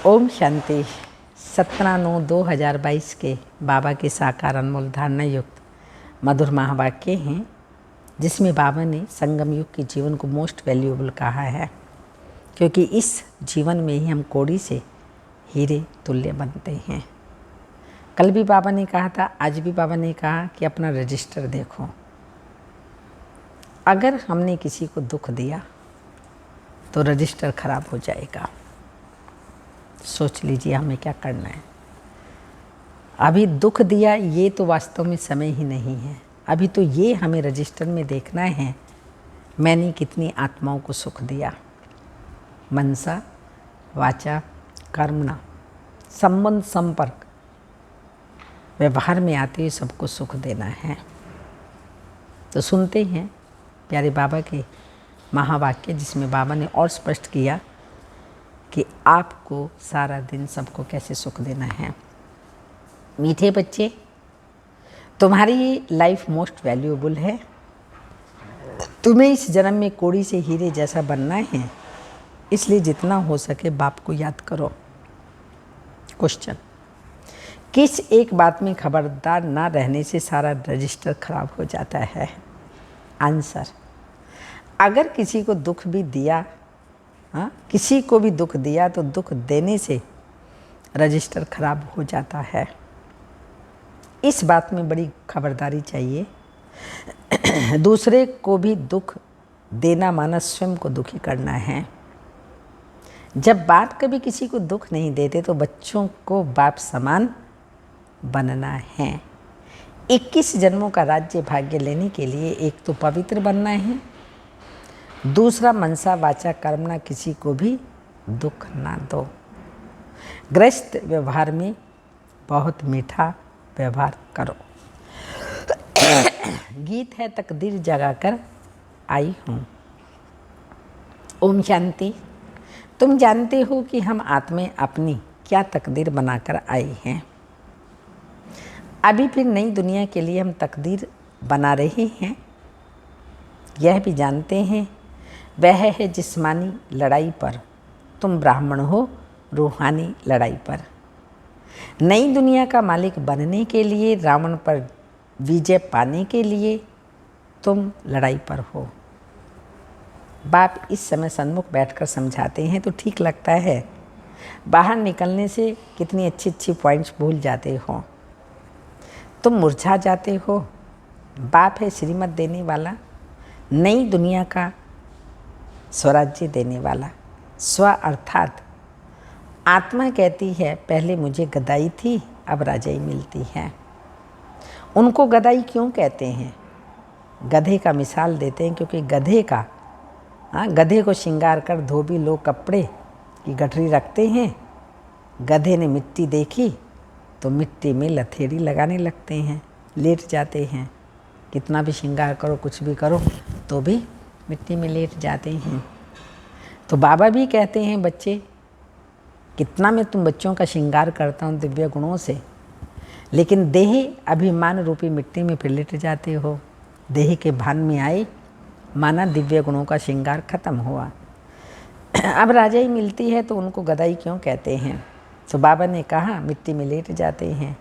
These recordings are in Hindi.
ओम शांति। 17/9/2022 के बाबा के साकार अनमोल धारणा युक्त मधुर महावाक्य हैं, जिसमें बाबा ने संगम युग के जीवन को मोस्ट वैल्यूएबल कहा है, क्योंकि इस जीवन में ही हम कौड़ी से हीरे तुल्य बनते हैं। कल भी बाबा ने कहा था, आज भी बाबा ने कहा कि अपना रजिस्टर देखो। अगर हमने किसी को दुख दिया तो रजिस्टर खराब हो जाएगा। सोच लीजिए हमें क्या करना है। अभी दुख दिया ये तो वास्तव में समय ही नहीं है। अभी तो ये हमें रजिस्टर में देखना है, मैंने कितनी आत्माओं को सुख दिया। मनसा वाचा कर्मणा, संबंध संपर्क व्यवहार में आते हुए सबको सुख देना है। तो सुनते हैं प्यारे बाबा के महावाक्य, जिसमें बाबा ने और स्पष्ट किया कि आपको सारा दिन सबको कैसे सुख देना है। मीठे बच्चे, तुम्हारी लाइफ मोस्ट वैल्यूएबल है। तुम्हें इस जन्म में कौड़ी से हीरे जैसा बनना है, इसलिए जितना हो सके बाप को याद करो। क्वेश्चन, किस एक बात में खबरदार ना रहने से सारा रजिस्टर खराब हो जाता है? आंसर, अगर किसी को दुख भी दिया, किसी को भी दुख दिया तो दुख देने से रजिस्टर खराब हो जाता है। इस बात में बड़ी खबरदारी चाहिए। दूसरे को भी दुख देना माना स्वयं को दुखी करना है। जब बाप कभी किसी को दुख नहीं देते तो बच्चों को बाप समान बनना है। 21 जन्मों का राज्य भाग्य लेने के लिए एक तो पवित्र बनना है, दूसरा मनसा वाचा कर्मणा, किसी को भी दुख ना दो। गृहस्थ व्यवहार में बहुत मीठा व्यवहार करो। गीत है तकदीर जगाकर आई हूँ। ओम शांति। तुम जानते हो कि हम आत्में अपनी क्या तकदीर बनाकर आए हैं। अभी फिर नई दुनिया के लिए हम तकदीर बना रहे हैं। यह भी जानते हैं वह है जिस्मानी लड़ाई पर, तुम ब्राह्मण हो रूहानी लड़ाई पर। नई दुनिया का मालिक बनने के लिए, रावण पर विजय पाने के लिए तुम लड़ाई पर हो। बाप इस समय सन्मुख बैठकर समझाते हैं तो ठीक लगता है, बाहर निकलने से कितनी अच्छी अच्छी पॉइंट्स भूल जाते हो, तुम मुरझा जाते हो। बाप है श्रीमत देने वाला, नई दुनिया का स्वराज्य देने वाला। स्व अर्थात आत्मा कहती है, पहले मुझे गदाई थी, अब राजाई मिलती है। उनको गदाई क्यों कहते हैं? गधे का मिसाल देते हैं, क्योंकि गधे को श्रृंगार कर धोबी लोग कपड़े की गठरी रखते हैं। गधे ने मिट्टी देखी तो मिट्टी में लथेड़ी लगाने लगते हैं, लेट जाते हैं। कितना भी श्रृंगार करो, कुछ भी करो, तो भी मिट्टी में लेट जाते हैं। तो बाबा भी कहते हैं, बच्चे कितना मैं तुम बच्चों का श्रृंगार करता हूँ दिव्य गुणों से, लेकिन देह अभिमान रूपी मिट्टी में फिर लेट जाते हो। देह के भान में आए माना दिव्य गुणों का श्रृंगार खत्म हुआ। अब राजाई मिलती है तो उनको गदाई क्यों कहते हैं? तो बाबा ने कहा मिट्टी में लेट जाते हैं।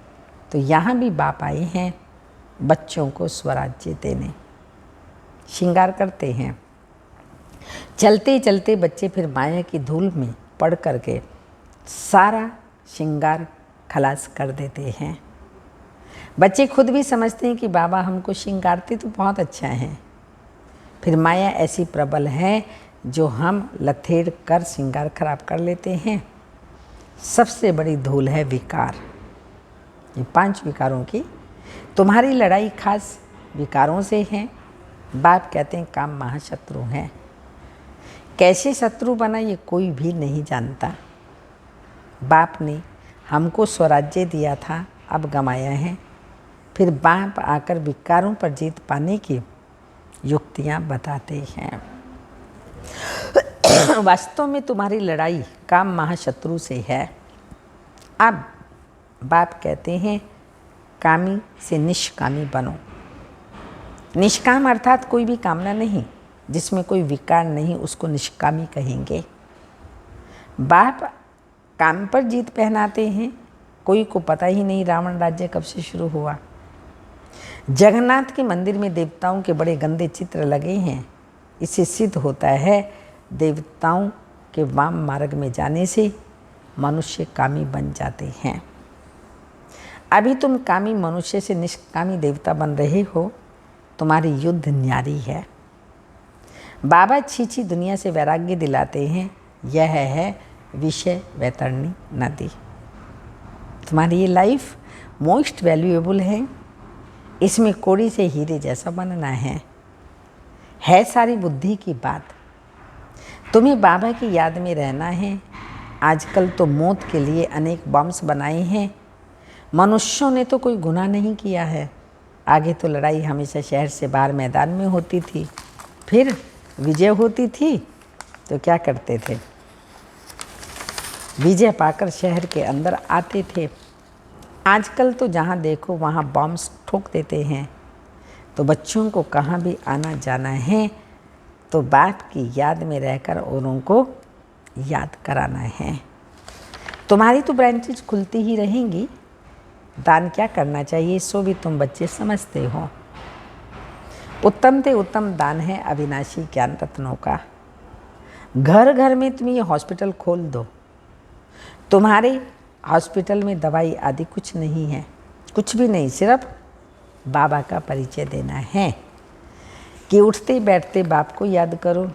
तो यहाँ भी बाप आए हैं बच्चों को स्वराज्य देने। श्रृंगार करते हैं, चलते चलते बच्चे फिर माया की धूल में पड़ करके सारा श्रृंगार खलास कर देते हैं। बच्चे खुद भी समझते हैं कि बाबा हमको श्रृंगारते तो बहुत अच्छा है, फिर माया ऐसी प्रबल है जो हम लथेड़ कर श्रृंगार खराब कर लेते हैं। सबसे बड़ी धूल है विकार। ये 5 विकारों की तुम्हारी लड़ाई खास विकारों से है। बाप कहते हैं काम महाशत्रु हैं। कैसे शत्रु बना ये कोई भी नहीं जानता। बाप ने हमको स्वराज्य दिया था, अब गंवाया है। फिर बाप आकर विकारों पर जीत पाने की युक्तियाँ बताते हैं। वास्तव में तुम्हारी लड़ाई काम महाशत्रु से है। अब बाप कहते हैं कामी से निष्कामी बनो। निष्काम अर्थात कोई भी कामना नहीं, जिसमें कोई विकार नहीं, उसको निष्कामी कहेंगे। बाप काम पर जीत पहनाते हैं। कोई को पता ही नहीं रावण राज्य कब से शुरू हुआ। जगन्नाथ के मंदिर में देवताओं के बड़े गंदे चित्र लगे हैं। इससे सिद्ध होता है देवताओं के वाम मार्ग में जाने से मनुष्य कामी बन जाते हैं। अभी तुम कामी मनुष्य से निष्कामी देवता बन रहे हो। तुम्हारी युद्ध न्यारी है। बाबा छीछी दुनिया से वैराग्य दिलाते हैं। यह है विषय वैतरणी नदी। तुम्हारी ये लाइफ मोस्ट वैल्यूएबल है। इसमें कोड़ी से हीरे जैसा बनना है सारी बुद्धि की बात। तुम्हें बाबा की याद में रहना है। आजकल तो मौत के लिए अनेक बम्स बनाए हैं। मनुष्यों ने तो कोई गुनाह नहीं किया है। आगे तो लड़ाई हमेशा शहर से बाहर मैदान में होती थी। फिर विजय होती थी तो क्या करते थे? विजय पाकर शहर के अंदर आते थे। आजकल तो जहाँ देखो वहाँ बम्स ठोक देते हैं। तो बच्चों को कहाँ भी आना जाना है तो बाप की याद में रहकर औरों को याद कराना है। तुम्हारी तो ब्रांचेज खुलती ही रहेंगी। दान क्या करना चाहिए सो भी तुम बच्चे समझते हो। उत्तम से उत्तम दान है अविनाशी ज्ञान रत्नों का। घर घर में तुम ये हॉस्पिटल खोल दो। तुम्हारे हॉस्पिटल में दवाई आदि कुछ नहीं है, कुछ भी नहीं, सिर्फ बाबा का परिचय देना है कि उठते बैठते बाप को याद करो।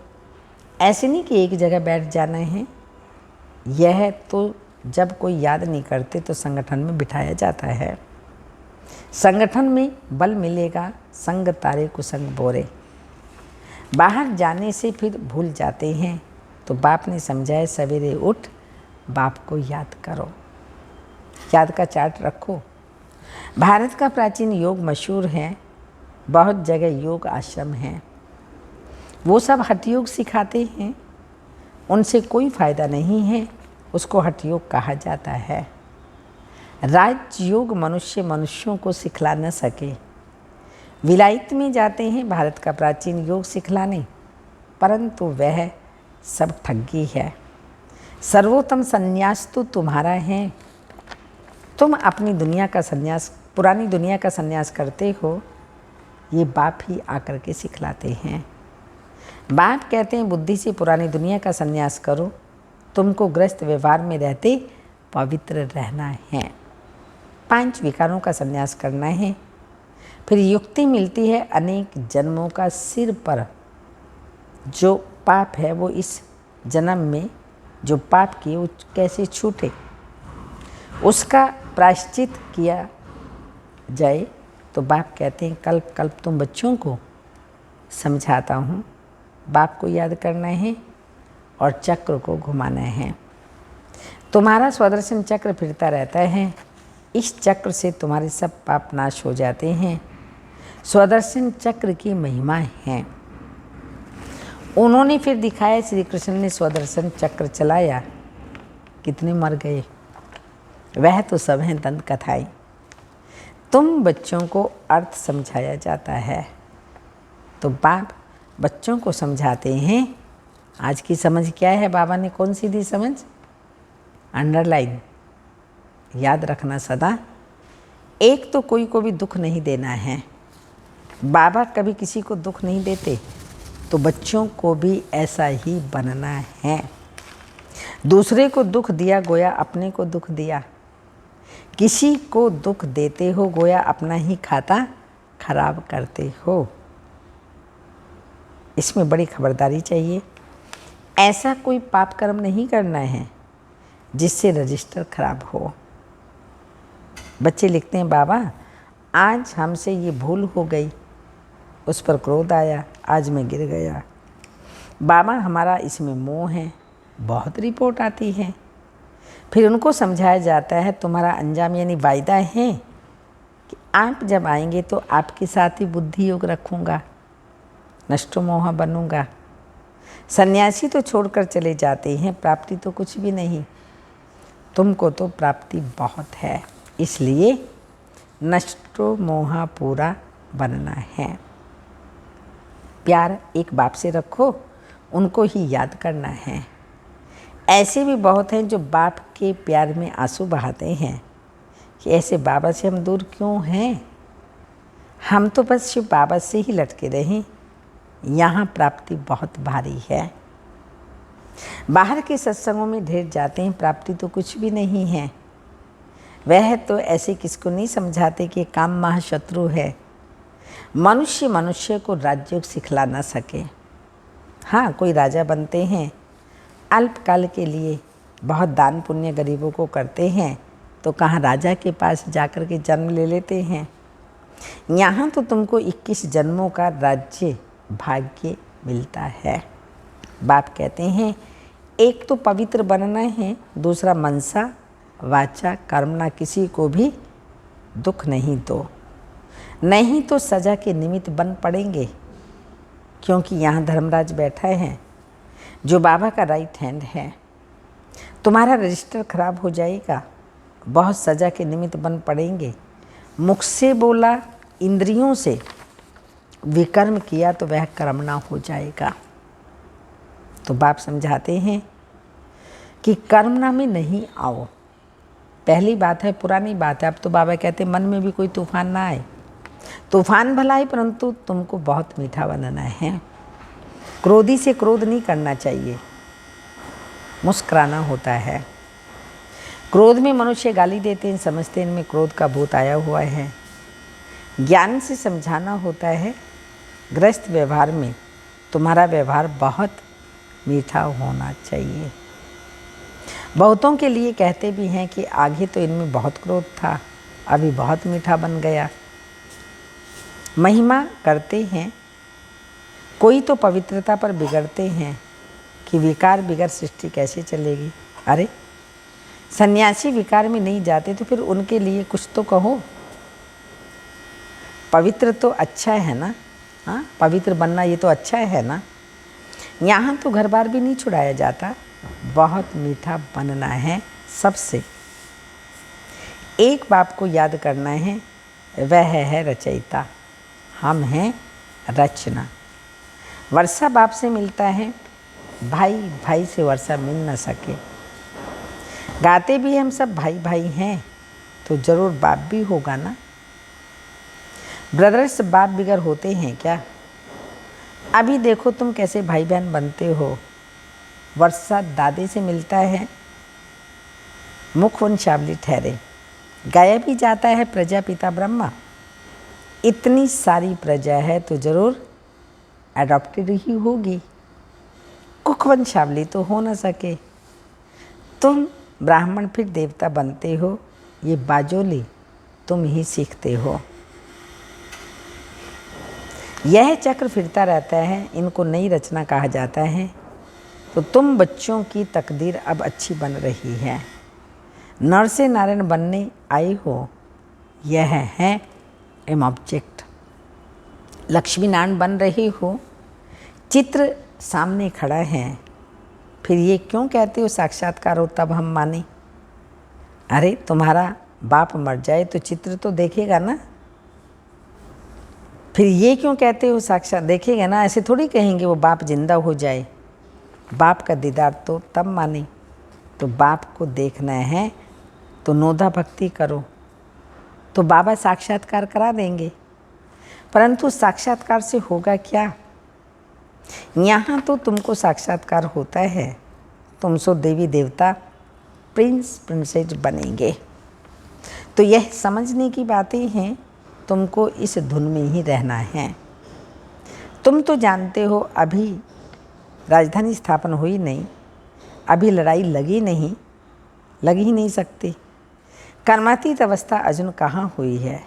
ऐसे नहीं कि एक जगह बैठ जाना है। यह तो जब कोई याद नहीं करते तो संगठन में बिठाया जाता है। संगठन में बल मिलेगा, संग तारे कुसंग बोरे। बाहर जाने से फिर भूल जाते हैं। तो बाप ने समझाया सवेरे उठ बाप को याद करो। याद का चार्ट रखो। भारत का प्राचीन योग मशहूर है। बहुत जगह योग आश्रम हैं। वो सब हठ योग सिखाते हैं। उनसे कोई फ़ायदा नहीं है। उसको हठ योग कहा जाता है। राजयोग मनुष्य मनुष्यों को सिखला न सके। विलायत में जाते हैं भारत का प्राचीन योग सिखलाने, परंतु वह सब ठगी है। सर्वोत्तम संन्यास तो तुम्हारा है। तुम अपनी दुनिया का संन्यास, पुरानी दुनिया का संन्यास करते हो। ये बाप ही आकर के सिखलाते हैं। बाप कहते हैं बुद्धि से पुरानी दुनिया का संन्यास करो। तुमको ग्रस्त व्यवहार में रहते पवित्र रहना है। 5 विकारों का संन्यास करना है। फिर युक्ति मिलती है अनेक जन्मों का सिर पर जो पाप है वो इस जन्म में जो पाप किए वो कैसे छूटे, उसका प्रायश्चित किया जाए। तो बाप कहते हैं कल्प कल्प तुम बच्चों को समझाता हूँ। बाप को याद करना है और चक्र को घुमाना है। तुम्हारा स्वदर्शन चक्र फिरता रहता है। इस चक्र से तुम्हारे सब पाप नाश हो जाते हैं। स्वदर्शन चक्र की महिमा है। उन्होंने फिर दिखाया, श्री कृष्ण ने स्वदर्शन चक्र चलाया, कितने मर गए। वह तो सब हैं दंत कथाएं। तुम बच्चों को अर्थ समझाया जाता है तो बाप बच्चों को समझाते हैं। आज की समझ क्या है? बाबा ने कौन सी दी समझ? अंडरलाइन, याद रखना सदा। एक तो कोई को भी दुख नहीं देना है। बाबा कभी किसी को दुख नहीं देते, तो बच्चों को भी ऐसा ही बनना है। दूसरे को दुख दिया गोया अपने को दुख दिया। किसी को दुख देते हो गोया अपना ही खाता खराब करते हो। इसमें बड़ी खबरदारी चाहिए। ऐसा कोई पाप कर्म नहीं करना है जिससे रजिस्टर खराब हो। बच्चे लिखते हैं बाबा आज हमसे ये भूल हो गई, उस पर क्रोध आया, आज मैं गिर गया। बाबा हमारा इसमें मोह है। बहुत रिपोर्ट आती है। फिर उनको समझाया जाता है तुम्हारा अंजाम यानी वायदा है कि आप जब आएंगे तो आपके साथ ही बुद्धि योग रखूँगा, नष्टो मोह बनूँगा। सन्यासी तो छोड़कर चले जाते हैं, प्राप्ति तो कुछ भी नहीं। तुमको तो प्राप्ति बहुत है, इसलिए नष्टो मोह पूरा बनना है। प्यार एक बाप से रखो, उनको ही याद करना है। ऐसे भी बहुत हैं जो बाप के प्यार में आंसू बहाते हैं कि ऐसे बाबा से हम दूर क्यों हैं, हम तो बस शिव बाबा से ही लटके रहें, यहाँ प्राप्ति बहुत भारी है। बाहर के सत्संगों में ढेर जाते हैं, प्राप्ति तो कुछ भी नहीं है। वह तो ऐसे किसको नहीं समझाते कि काम महाशत्रु है। मनुष्य मनुष्य को राजयोग सिखला ना सके। हाँ, कोई राजा बनते हैं, अल्पकाल के लिए बहुत दान पुण्य गरीबों को करते हैं, तो कहाँ राजा के पास जाकर के जन्म ले लेते हैं। यहाँ तो तुमको 21 जन्मों का राज्य भाग्य मिलता है। बाप कहते हैं एक तो पवित्र बनना है, दूसरा मनसा वाचा कर्मणा किसी को भी दुख नहीं दो, नहीं तो सजा के निमित्त बन पड़ेंगे। क्योंकि यहाँ धर्मराज बैठा है जो बाबा का राइट हैंड है। तुम्हारा रजिस्टर खराब हो जाएगा, बहुत सजा के निमित्त बन पड़ेंगे। मुख से बोला, इंद्रियों से विकर्म किया तो वह कर्मणा हो जाएगा। तो बाप समझाते हैं कि कर्मणा में नहीं आओ। पहली बात है, पुरानी बात है। अब तो बाबा कहते हैं मन में भी कोई तूफान ना आए। तूफान भला है, परंतु तुमको बहुत मीठा बनना है। क्रोधी से क्रोध नहीं करना चाहिए, मुस्कुराना होता है। क्रोध में मनुष्य गाली देते हैं, समझते हैं इनमें क्रोध का भूत आया हुआ है। ज्ञान से समझाना होता है। गृहस्थ व्यवहार में तुम्हारा व्यवहार बहुत मीठा होना चाहिए। बहुतों के लिए कहते भी हैं कि आगे तो इनमें बहुत क्रोध था, अभी बहुत मीठा बन गया। महिमा करते हैं। कोई तो पवित्रता पर बिगड़ते हैं कि विकार बिगड़ सृष्टि कैसे चलेगी। अरे सन्यासी विकार में नहीं जाते तो फिर उनके लिए कुछ तो कहो। पवित्र तो अच्छा है ना, हाँ, पवित्र बनना ये तो अच्छा है ना। यहाँ तो घर बार भी नहीं छुड़ाया जाता, बहुत मीठा बनना है सबसे। एक बाप को याद करना है, वह है रचयिता, हम हैं रचना। वर्षा बाप से मिलता है, भाई भाई से वर्षा मिल न सके। गाते भी हम सब भाई भाई हैं, तो जरूर बाप भी होगा ना। ब्रदर्स बाप बिगर होते हैं क्या? अभी देखो तुम कैसे भाई बहन बनते हो। वर्षा दादे से मिलता है, मुख वंशावली ठहरे। गाया भी जाता है प्रजापिता ब्रह्मा। इतनी सारी प्रजा है तो जरूर एडॉप्टेड ही होगी, कुख वंशावली तो हो न सके। तुम ब्राह्मण फिर देवता बनते हो, ये बाजोली तुम ही सीखते हो। यह चक्र फिरता रहता है, इनको नई रचना कहा जाता है। तो तुम बच्चों की तकदीर अब अच्छी बन रही है। नर से नारायण बनने आए हो, यह है एम ऑब्जेक्ट। लक्ष्मी नारायण बन रहे हो, चित्र सामने खड़ा है, फिर ये क्यों कहते हो साक्षात्कार हो तब हम माने। अरे तुम्हारा बाप मर जाए तो चित्र तो देखेगा ना, फिर ये क्यों कहते हो साक्षात देखेगा ना। ऐसे थोड़ी कहेंगे वो बाप जिंदा हो जाए। बाप का दीदार तो तब माने। तो बाप को देखना है तो नोदा भक्ति करो, तो बाबा साक्षात्कार करा देंगे। परंतु साक्षात्कार से होगा क्या? यहाँ तो तुमको साक्षात्कार होता है, तुम सो देवी देवता प्रिंस प्रिंसेस बनेंगे। तो यह समझने की बातें हैं, तुमको इस धुन में ही रहना है। तुम तो जानते हो अभी राजधानी स्थापन हुई नहीं, अभी लड़ाई लगी नहीं, लग ही नहीं सकती। कर्मातीत अवस्था अर्जुन कहाँ हुई है।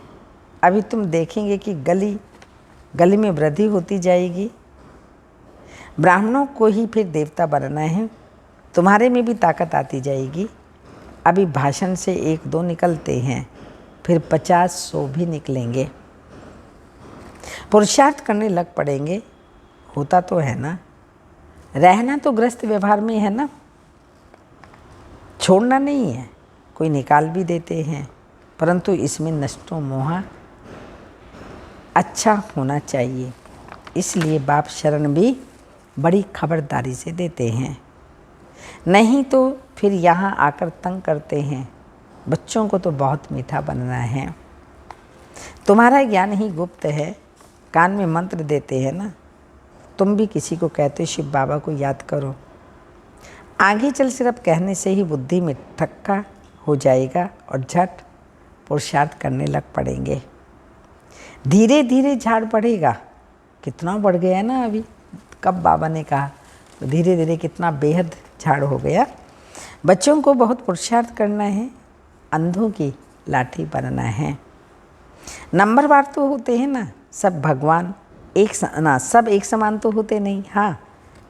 अभी तुम देखेंगे कि गली गली में वृद्धि होती जाएगी। ब्राह्मणों को ही फिर देवता बनना है, तुम्हारे में भी ताकत आती जाएगी। अभी भाषण से 1-2 निकलते हैं, फिर 50-100 भी निकलेंगे। पुरुषार्थ करने लग पड़ेंगे। होता तो है ना, रहना तो ग्रस्त व्यवहार में है ना, छोड़ना नहीं है। कोई निकाल भी देते हैं, परंतु इसमें नष्टो मोहा अच्छा होना चाहिए। इसलिए बाप शरण भी बड़ी खबरदारी से देते हैं। नहीं तो फिर यहाँ आकर तंग करते हैं। बच्चों को तो बहुत मीठा बनना है। तुम्हारा ज्ञान ही गुप्त है, कान में मंत्र देते हैं ना। तुम भी किसी को कहते शिव बाबा को याद करो। आगे चल सिर्फ कहने से ही बुद्धि में ठक्का हो जाएगा और झट पुरुषार्थ करने लग पड़ेंगे। धीरे धीरे झाड़ बढ़ेगा। कितना बढ़ गया ना अभी, कब बाबा ने कहा, तो धीरे धीरे कितना बेहद झाड़ हो गया। बच्चों को बहुत पुरुषार्थ करना है, अंधों की लाठी बनना है। नंबरवार तो होते हैं ना सब, भगवान सब एक समान तो होते नहीं। हाँ,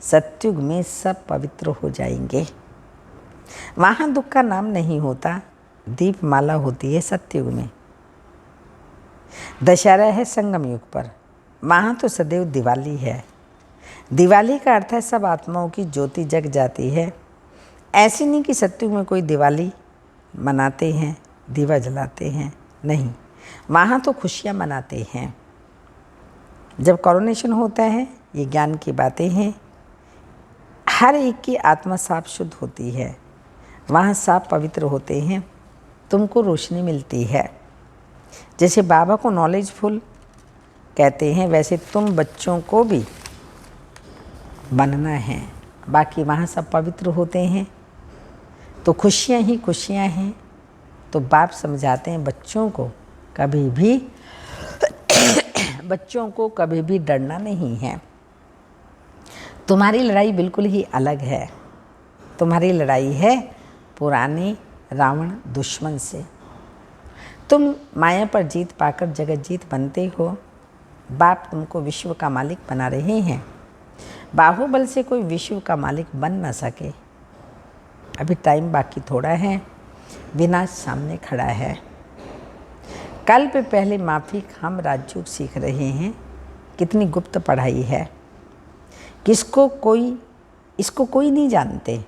सत्युग में सब पवित्र हो जाएंगे। वहाँ दुख का नाम नहीं होता, दीपमाला होती है सत्युग में। दशहरा है संगम युग पर, वहाँ तो सदैव दिवाली है। दिवाली का अर्थ है सब आत्माओं की ज्योति जग जाती है। ऐसी नहीं कि सत्युग में कोई दिवाली मनाते हैं, दिवा जलाते हैं, नहीं, वहाँ तो खुशियाँ मनाते हैं। जब कॉरोनेशन होता है, ये ज्ञान की बातें हैं। हर एक की आत्मा साफ शुद्ध होती है, वहाँ साफ पवित्र होते हैं, तुमको रोशनी मिलती है। जैसे बाबा को नॉलेजफुल कहते हैं, वैसे तुम बच्चों को भी बनना है। बाकी वहाँ सब पवित्र होते हैं, तो खुशियाँ ही खुशियाँ हैं। तो बाप समझाते हैं बच्चों को कभी भी डरना नहीं है। तुम्हारी लड़ाई बिल्कुल ही अलग है। तुम्हारी लड़ाई है पुराने रावण दुश्मन से। तुम माया पर जीत पाकर जगत जीत बनते हो। बाप तुमको विश्व का मालिक बना रहे हैं। बाहुबल से कोई विश्व का मालिक बन ना सके। अभी टाइम बाकी थोड़ा है, विनाश सामने खड़ा है। कल पे पहले माफी हम राजयोग सीख रहे हैं। कितनी गुप्त पढ़ाई है, इसको कोई नहीं जानते।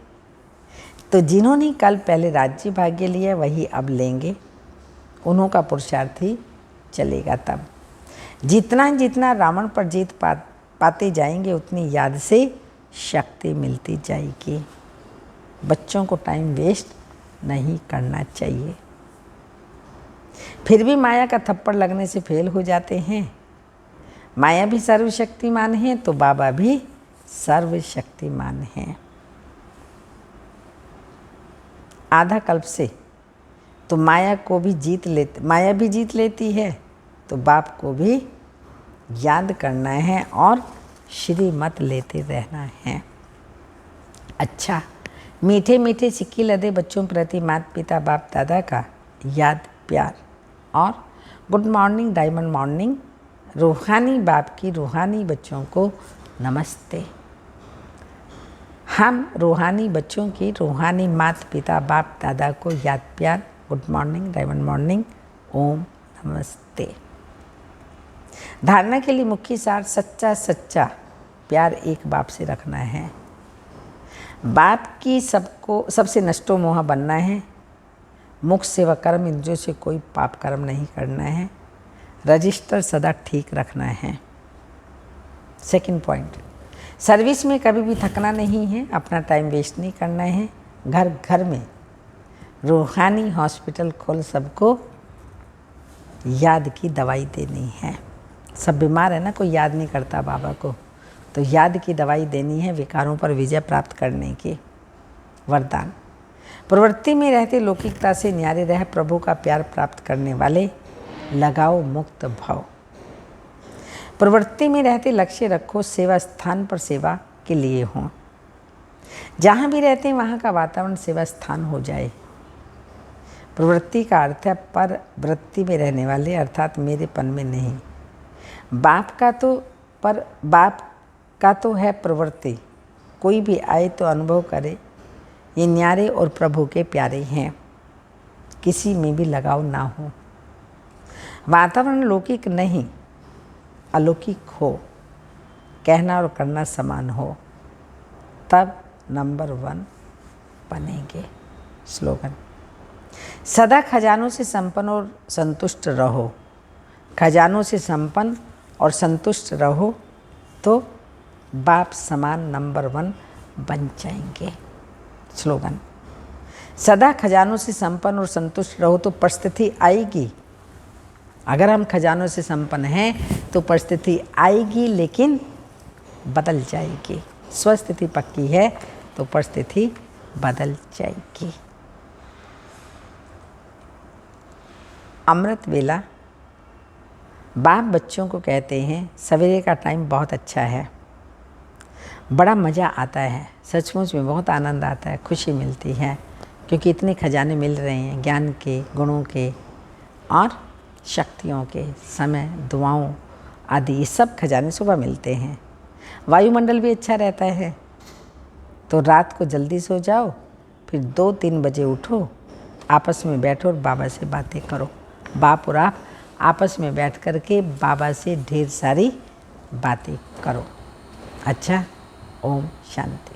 तो जिन्होंने कल पहले राज्य भाग्य लिया वही अब लेंगे, उन्हों का पुरुषार्थ ही चलेगा। तब जितना जितना रावण पर जीत पाते जाएंगे, उतनी याद से शक्ति मिलती जाएगी। बच्चों को टाइम वेस्ट नहीं करना चाहिए। फिर भी माया का थप्पड़ लगने से फेल हो जाते हैं। माया भी सर्वशक्तिमान है, तो बाबा भी सर्वशक्तिमान है। आधा कल्प से तो माया भी जीत लेती है, तो बाप को भी याद करना है और श्रीमत लेते रहना है। अच्छा, मीठे मीठे सिक्के लदे बच्चों प्रति माता पिता बाप दादा का याद प्यार और गुड मॉर्निंग डायमंड मॉर्निंग। रूहानी बाप की रूहानी बच्चों को नमस्ते। हम रूहानी बच्चों की रूहानी माता पिता बाप दादा को याद प्यार, गुड मॉर्निंग डायमंड मॉर्निंग, ओम नमस्ते। धारणा के लिए मुख्य सार सच्चा प्यार एक बाप से रखना है। बाप की सबसे नष्टो मोह बनना है। मुख से व कर्म इंद्रियों से कोई पाप कर्म नहीं करना है। रजिस्टर सदा ठीक रखना है। सेकंड पॉइंट, सर्विस में कभी भी थकना नहीं है, अपना टाइम वेस्ट नहीं करना है। घर घर में रूहानी हॉस्पिटल खोल सबको याद की दवाई देनी है। सब बीमार है ना, कोई याद नहीं करता बाबा को, तो याद की दवाई देनी है विकारों पर विजय प्राप्त करने की। वरदान, प्रवृत्ति में रहते लौकिकता से न्यारे रह प्रभु का प्यार प्राप्त करने वाले लगाओ मुक्त भाव। प्रवृत्ति में रहते लक्ष्य रखो, सेवा स्थान पर सेवा के लिए हो। जहाँ भी रहते हैं वहाँ का वातावरण सेवा स्थान हो जाए। प्रवृत्ति का अर्थ है पर वृत्ति में रहने वाले, अर्थात मेरेपन में नहीं। बाप का तो है प्रवृत्ति, कोई भी आए तो अनुभव करे ये न्यारे और प्रभु के प्यारे हैं, किसी में भी लगाव ना हो। वातावरण लौकिक नहीं अलौकिक हो, कहना और करना समान हो, तब नंबर 1 बनेंगे। स्लोगन, सदा खजानों से संपन्न और संतुष्ट रहो। खजानों से संपन्न और संतुष्ट रहो तो बाप समान नंबर 1 बन जाएंगे। स्लोगन। सदा खजानों से संपन्न और संतुष्ट रहो तो परिस्थिति आएगी। अगर हम खजानों से संपन्न हैं तो परिस्थिति आएगी, लेकिन बदल जाएगी। स्वस्थिति पक्की है तो परिस्थिति बदल जाएगी। अमृत वेला बाप बच्चों को कहते हैं सवेरे का टाइम बहुत अच्छा है, बड़ा मज़ा आता है, सचमुच में बहुत आनंद आता है, खुशी मिलती है, क्योंकि इतने खजाने मिल रहे हैं ज्ञान के, गुणों के और शक्तियों के, समय, दुआओं आदि, ये सब खजाने सुबह मिलते हैं। वायुमंडल भी अच्छा रहता है, तो रात को जल्दी सो जाओ, फिर 2-3 बजे उठो, आपस में बैठो और बाबा से बातें करो। बाप और आप आपस में बैठ कर के बाबा से ढेर सारी बातें करो। अच्छा, ओम शांति।